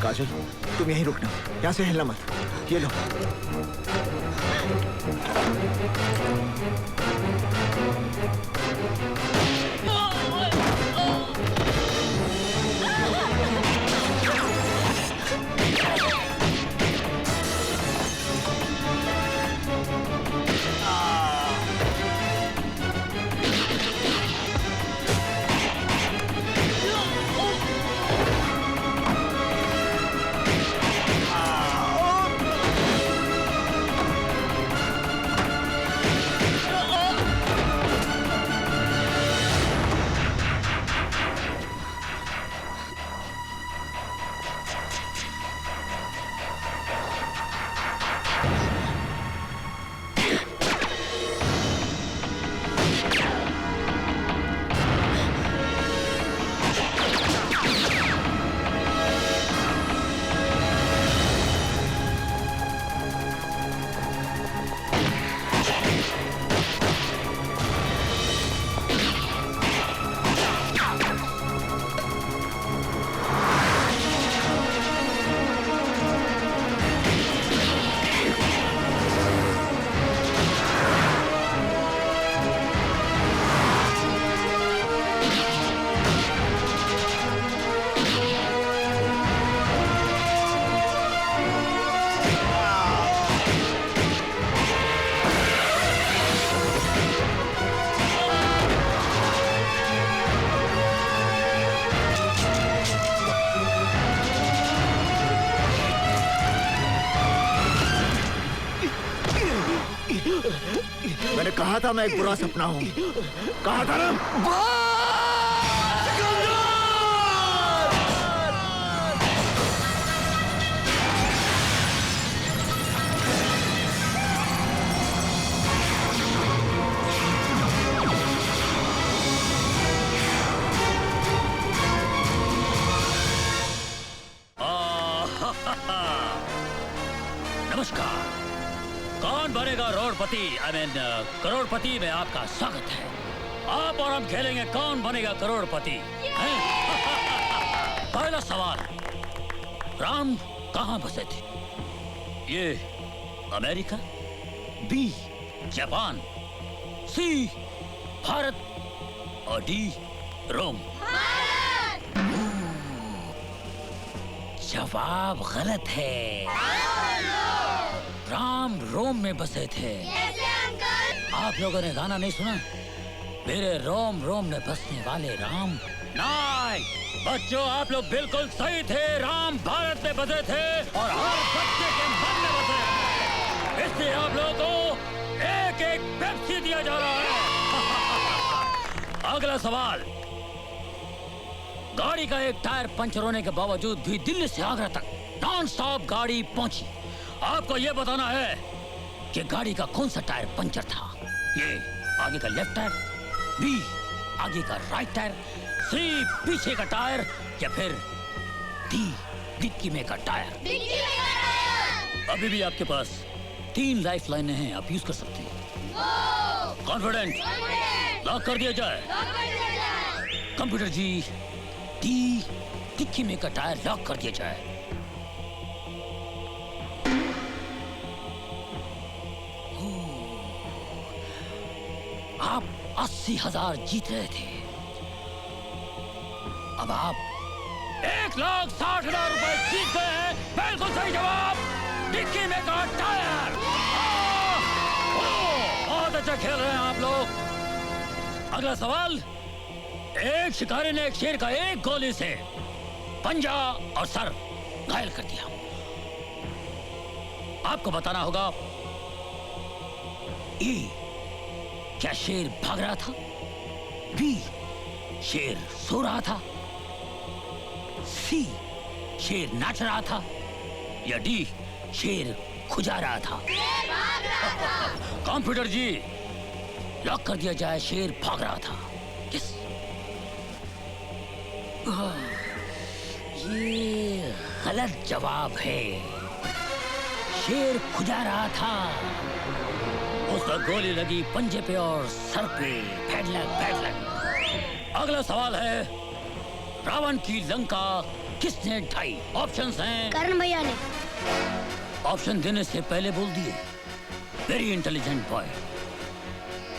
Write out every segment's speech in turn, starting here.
काजल, तुम यहीं रुकना, यहाँ से हिलना मत। ये लो। मैंने कहा था मैं एक बुरा सपना हूं, कहा था ना। नमस्कार। कौन बनेगा रोडपति, करोड़पति में आपका स्वागत है। आप और हम खेलेंगे कौन बनेगा करोड़पति। पहला सवाल, राम कहाँ बसे थे? ये अमेरिका, बी जापान, सी भारत और डी रोम। जवाब गलत है। राम रोम में बसे थे। आप लोगों ने गाना नहीं सुना? मेरे रोम रोम में बसने वाले राम। नहीं बच्चों, आप लोग बिल्कुल सही थे। राम भारत में बसे थे और हर बच्चे के मन में बसे हैं। इसलिए आप लोगों को एक एक पेप्सी दिया जा रहा है। अगला सवाल, गाड़ी का एक टायर पंचर होने के बावजूद भी दिल्ली से आगरा तक नॉन स्टॉप गाड़ी पहुंची। आपको यह बताना है कि गाड़ी का कौन सा टायर पंचर था। ये आगे का लेफ्ट टायर, बी आगे का राइट टायर, सी पीछे का टायर या फिर डी डिक्की में का टायर। अभी भी आपके पास 3 लाइफ लाइनें हैं, आप यूज कर सकते हैं। कॉन्फिडेंट? लॉक कर दिया जाए। कंप्यूटर जी, डी डिक्की में का टायर लॉक कर दिया जाए। आप 80,000 जीत रहे थे। अब आप 1,60,000 रुपए जीत गए हैं। बिल्कुल सही जवाब, डिक्की में का टायर। बहुत अच्छा खेल रहे हैं आप लोग। अगला सवाल, एक शिकारी ने एक शेर का एक गोली से पंजा और सर घायल कर दिया। आपको बताना होगा, ई क्या शेर भाग रहा था, बी शेर सो रहा था, सी शेर नाच रहा था या डी शेर खुजा रहा था। कंप्यूटर जी, लॉक कर दिया जाए। शेर भाग रहा था। ये गलत जवाब है। शेर खुजा रहा था, उसको गोली लगी पंजे पे और सर पे। Bad luck. अगला सवाल है, रावण की लंका किसने ढाई? ऑप्शंस हैं। करण भैया ने। ऑप्शन देने से पहले बोल दिए। Very intelligent boy.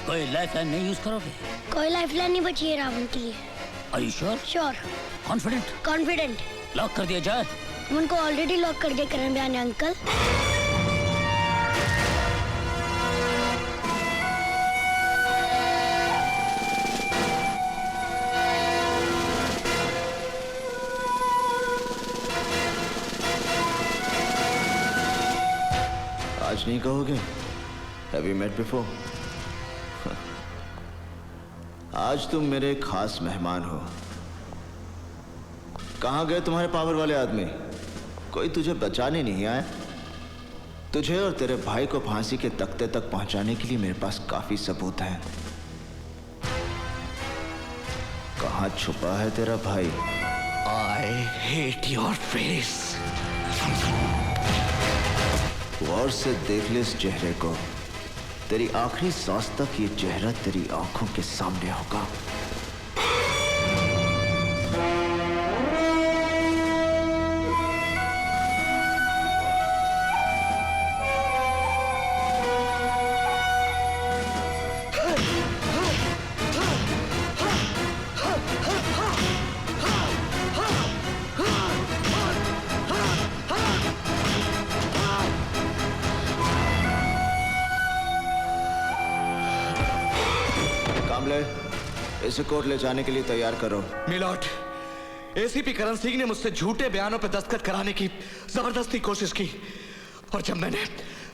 कोई लाइफलाइन नहीं यूज करोगे? कोई लाइफलाइन नहीं बची है रावण के लिए। Are you sure? Sure. Confident? Confident. Lock कर दिया जाए? उनको ऑलरेडी लॉक कर दिया करण भैया ने अंकल। आज नहीं कहोगे? Have you met before? आज तुम मेरे खास मेहमान हो। कहाँ गए तुम्हारे पावर वाले आदमी? कोई तुझे बचाने नहीं आया? तुझे और तेरे भाई को फांसी के तख्ते तक पहुंचाने के लिए मेरे पास काफी सबूत हैं। कहाँ छुपा है तेरा भाई? I hate your face. गौर से देख ले इस चेहरे को। तेरी आखिरी सांस तक ये चेहरा तेरी आंखों के सामने होगा। इसे कोर्ट ले जाने के लिए तैयार करो। मिलॉर्ड, एसीपी करण सिंह ने मुझसे झूठे बयानों पर दस्तखत कराने की जबरदस्ती कोशिश की और जब मैंने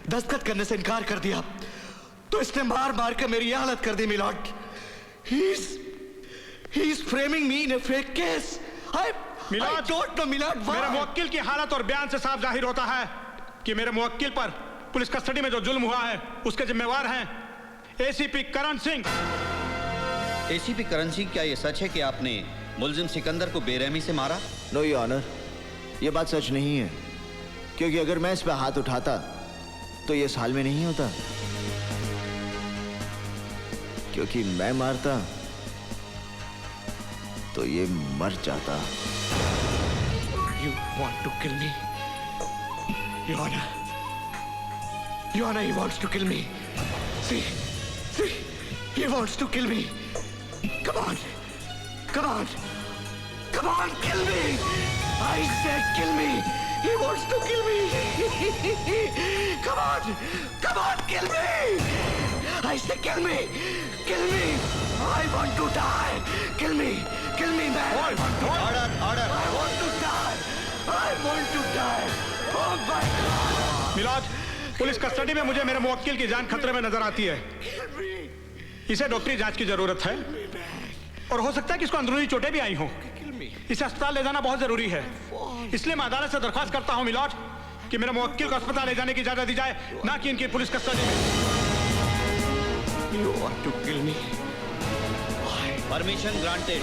दस्तखत करने से इनकार कर दिया तो इसने मार मार कर मेरी हालत कर दी। Milord, he is framing me in a fake case. I don't know, milord. मेरे मुवक्किल की हालत और बयान से साफ जाहिर होता है कि मेरे मुवक्किल पर पुलिस कस्टडी में जो जुल्म हुआ है उसके जिम्मेवार हैं एसीपी करण सिंह। एसीपी करण सिंह, क्या ये सच है कि आपने मुलजिम सिकंदर को बेरहमी से मारा? नो योर ऑनर, ये बात सच नहीं है, क्योंकि अगर मैं इस पे हाथ उठाता तो ये इस हाल में नहीं होता। क्योंकि मैं मारता तो ये मर जाता। You want to kill me? Your Honor. Your Honor, he wants to kill me. See, he wants to kill me. Come on, kill me! I said kill me! He wants to kill me! Come on, kill me! I said kill me! I want to die! Kill me, man! Order, order. I want to die! Oh my God! Milord, police custody में मुझे मेरे मुवक्किल की जान खतरे में नजर आती है। इसे डॉक्टरी जांच की जरूरत है और हो सकता है कि इसको अंदरूनी चोटें भी आई हों। इसे अस्पताल ले जाना बहुत जरूरी है, इसलिए मैं अदालत से दरख्वास्त करता हूं मिलॉर्ड कि मेरे मुवक्किल को अस्पताल ले जाने की इजाजत दी जाए, ना कि इनकी पुलिस कस्टडी में। You want to kill me? Permission granted.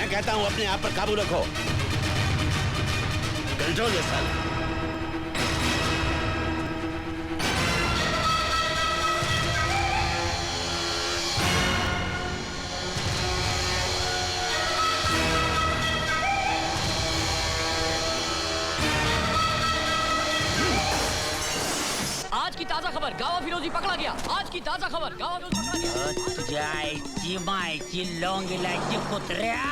मैं कहता हूं अपने आप पर काबू रखो। Control yourself. आज की ताजा खबर, गावा फिरोजी पकड़ा गया। आज की ताजा खबर, गावा फिरोजी पकड़ा गया। तुझ्या आईची मायची लोंगिलाची कुत्र्या,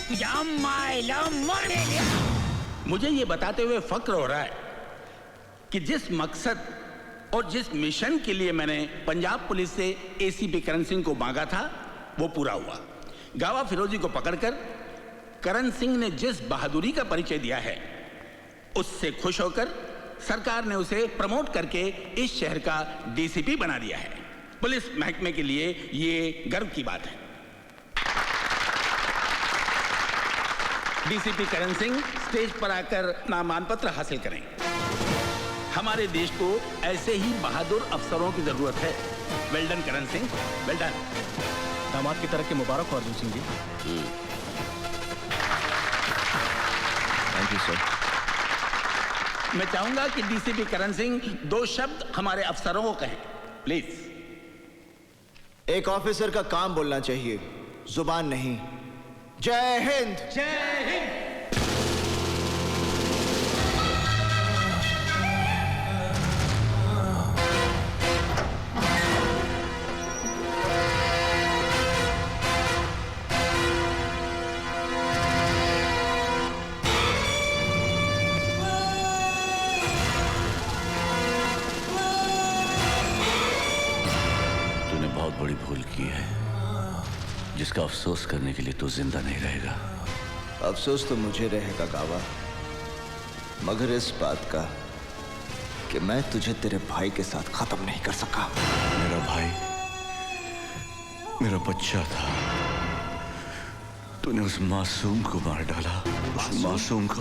तुझ्या मायला मर गया। मुझे ये बताते हुए फक्र हो रहा है कि जिस मकसद और जिस मिशन के लिए मैंने पंजाब पुलिस से एसीपी करण सिंह को मांगा था वो पूरा हुआ। गावा फिरोजी को पकड़कर करण सिंह ने जिस बहादुरी का परिचय दिया है उससे खुश होकर सरकार ने उसे प्रमोट करके इस शहर का डीसीपी बना दिया है। पुलिस महकमे के लिए ये गर्व की बात है। डीसीपी करण सिंह स्टेज पर आकर नामांकन पत्र हासिल करें। हमारे देश को ऐसे ही बहादुर अफसरों की जरूरत है। Well done Karan Singh, well done. दामाद की तरफ के मुबारक हो Arjun Singh ji. Thank you sir. मैं चाहूंगा कि डीसीपी करण सिंह 2 शब्द हमारे अफसरों को कहें, प्लीज। एक ऑफिसर का काम बोलना चाहिए, जुबान नहीं। जय हिंद। जय हिंद। बहुत बड़ी भूल की है जिसका अफसोस करने के लिए तू जिंदा नहीं रहेगा। अफसोस तो मुझे रहेगा गावा, मगर इस बात का कि मैं तुझे तेरे भाई के साथ खत्म नहीं कर सका। मेरा भाई मेरा बच्चा था, तूने उस मासूम को मार डाला। उस मासूम को